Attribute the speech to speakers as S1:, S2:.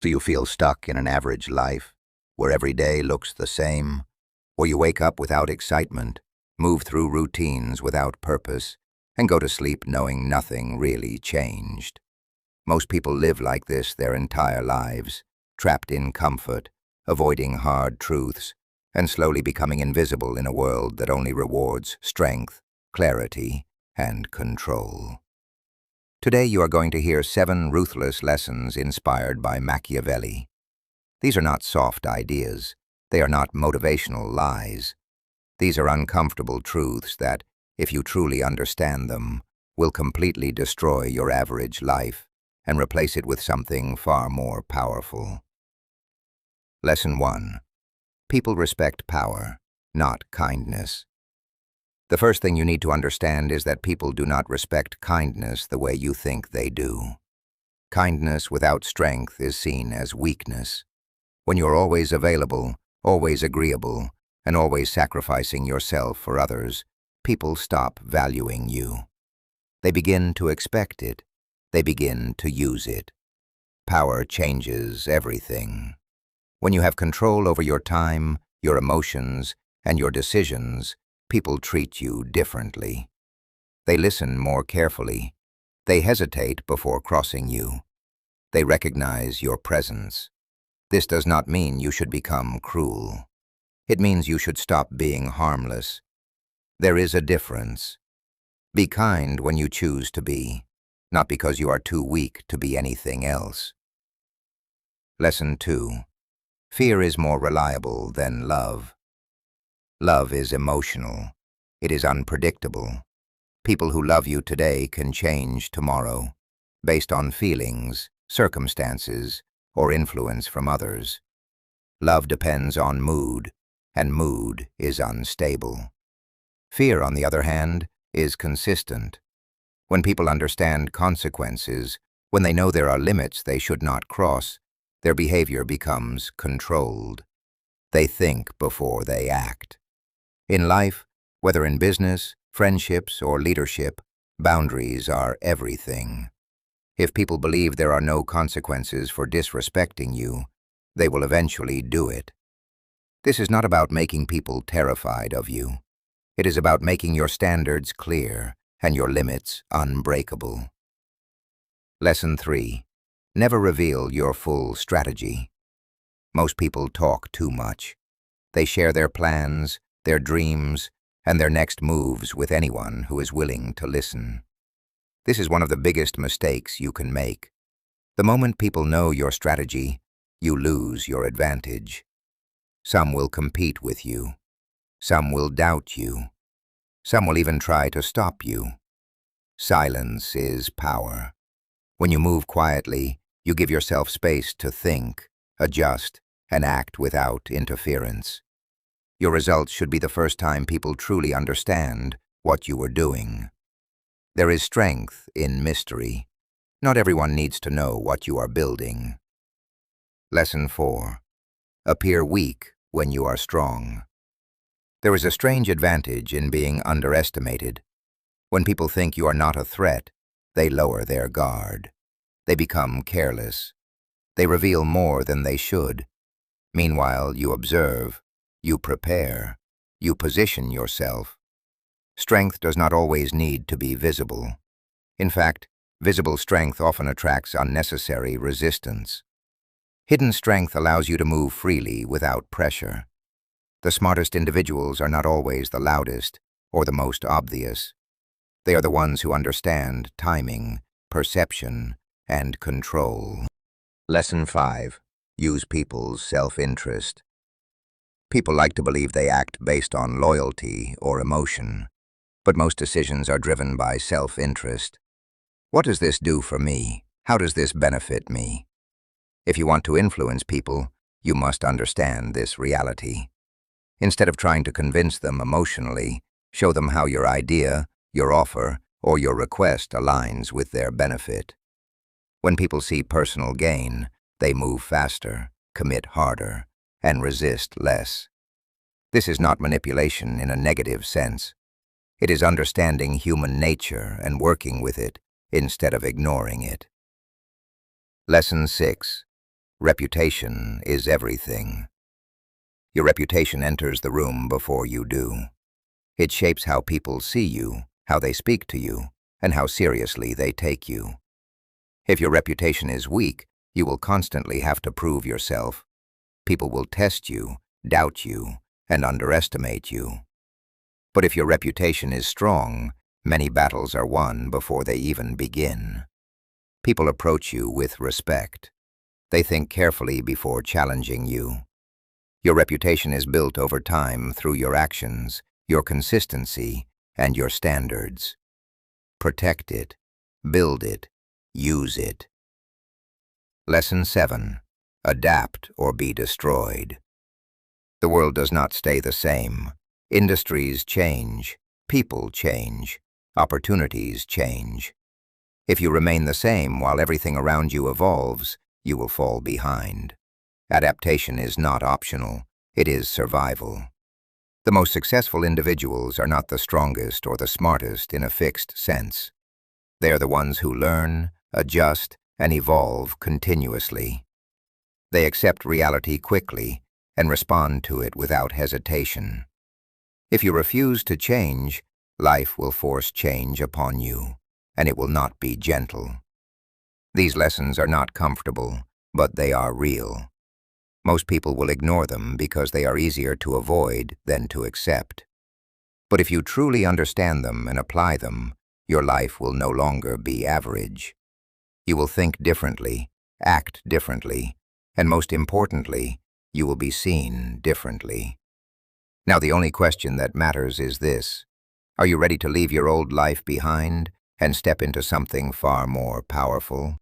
S1: Do you feel stuck in an average life, where every day looks the same? Or you wake up without excitement, move through routines without purpose, and go to sleep knowing nothing really changed? Most people live like this their entire lives, trapped in comfort, avoiding hard truths, and slowly becoming invisible in a world that only rewards strength, clarity, and control. Today you are going to hear 7 ruthless lessons inspired by Machiavelli. These are not soft ideas. They are not motivational lies. These are uncomfortable truths that, if you truly understand them, will completely destroy your average life and replace it with something far more powerful. Lesson 1. People respect power, not kindness. The first thing you need to understand is that people do not respect kindness the way you think they do. Kindness without strength is seen as weakness. When you're always available, always agreeable, and always sacrificing yourself for others, people stop valuing you. They begin to expect it. They begin to use it. Power changes everything. When you have control over your time, your emotions, and your decisions, people treat you differently. They listen more carefully. They hesitate before crossing you. They recognize your presence. This does not mean you should become cruel. It means you should stop being harmless. There is a difference. Be kind when you choose to be, not because you are too weak to be anything else. Lesson 2. Fear is more reliable than love. Love is emotional. It is unpredictable. People who love you today can change tomorrow, based on feelings, circumstances, or influence from others. Love depends on mood, and mood is unstable. Fear, on the other hand, is consistent. When people understand consequences, when they know there are limits they should not cross, their behavior becomes controlled. They think before they act. In life, whether in business, friendships, or leadership, boundaries are everything. If people believe there are no consequences for disrespecting you, they will eventually do it. This is not about making people terrified of you. It is about making your standards clear and your limits unbreakable. Lesson 3. Never reveal your full strategy. Most people talk too much. They share their plans, their dreams, and their next moves with anyone who is willing to listen. This is one of the biggest mistakes you can make. The moment people know your strategy, you lose your advantage. Some will compete with you. Some will doubt you. Some will even try to stop you. Silence is power. When you move quietly, you give yourself space to think, adjust, and act without interference. Your results should be the first time people truly understand what you are doing. There is strength in mystery. Not everyone needs to know what you are building. Lesson 4. Appear weak when you are strong. There is a strange advantage in being underestimated. When people think you are not a threat, they lower their guard. They become careless. They reveal more than they should. Meanwhile, you observe. You prepare. You position yourself. Strength does not always need to be visible. In fact, visible strength often attracts unnecessary resistance. Hidden strength allows you to move freely without pressure. The smartest individuals are not always the loudest or the most obvious. They are the ones who understand timing, perception, and control. Lesson 5. Use people's self-interest. People like to believe they act based on loyalty or emotion, but most decisions are driven by self-interest. What does this do for me? How does this benefit me? If you want to influence people, you must understand this reality. Instead of trying to convince them emotionally, show them how your idea, your offer, or your request aligns with their benefit. When people see personal gain, they move faster, commit harder, and resist less. This is not manipulation in a negative sense. It is understanding human nature and working with it instead of ignoring it. Lesson 6. Reputation is everything. Your reputation enters the room before you do. It shapes how people see you, how they speak to you, and how seriously they take you. If your reputation is weak, you will constantly have to prove yourself. People will test you, doubt you, and underestimate you. But if your reputation is strong, many battles are won before they even begin. People approach you with respect. They think carefully before challenging you. Your reputation is built over time through your actions, your consistency, and your standards. Protect it, build it, use it. Lesson 7. Adapt or be destroyed. The world does not stay the same. Industries change, people change, opportunities change. If you remain the same while everything around you evolves, you will fall behind. Adaptation is not optional, it is survival. The most successful individuals are not the strongest or the smartest in a fixed sense. They are the ones who learn, adjust, and evolve continuously. They accept reality quickly and respond to it without hesitation. If you refuse to change, life will force change upon you, and it will not be gentle. These lessons are not comfortable, but they are real. Most people will ignore them because they are easier to avoid than to accept. But if you truly understand them and apply them, your life will no longer be average. You will think differently, act differently, and most importantly, you will be seen differently. Now the only question that matters is this: are you ready to leave your old life behind and step into something far more powerful?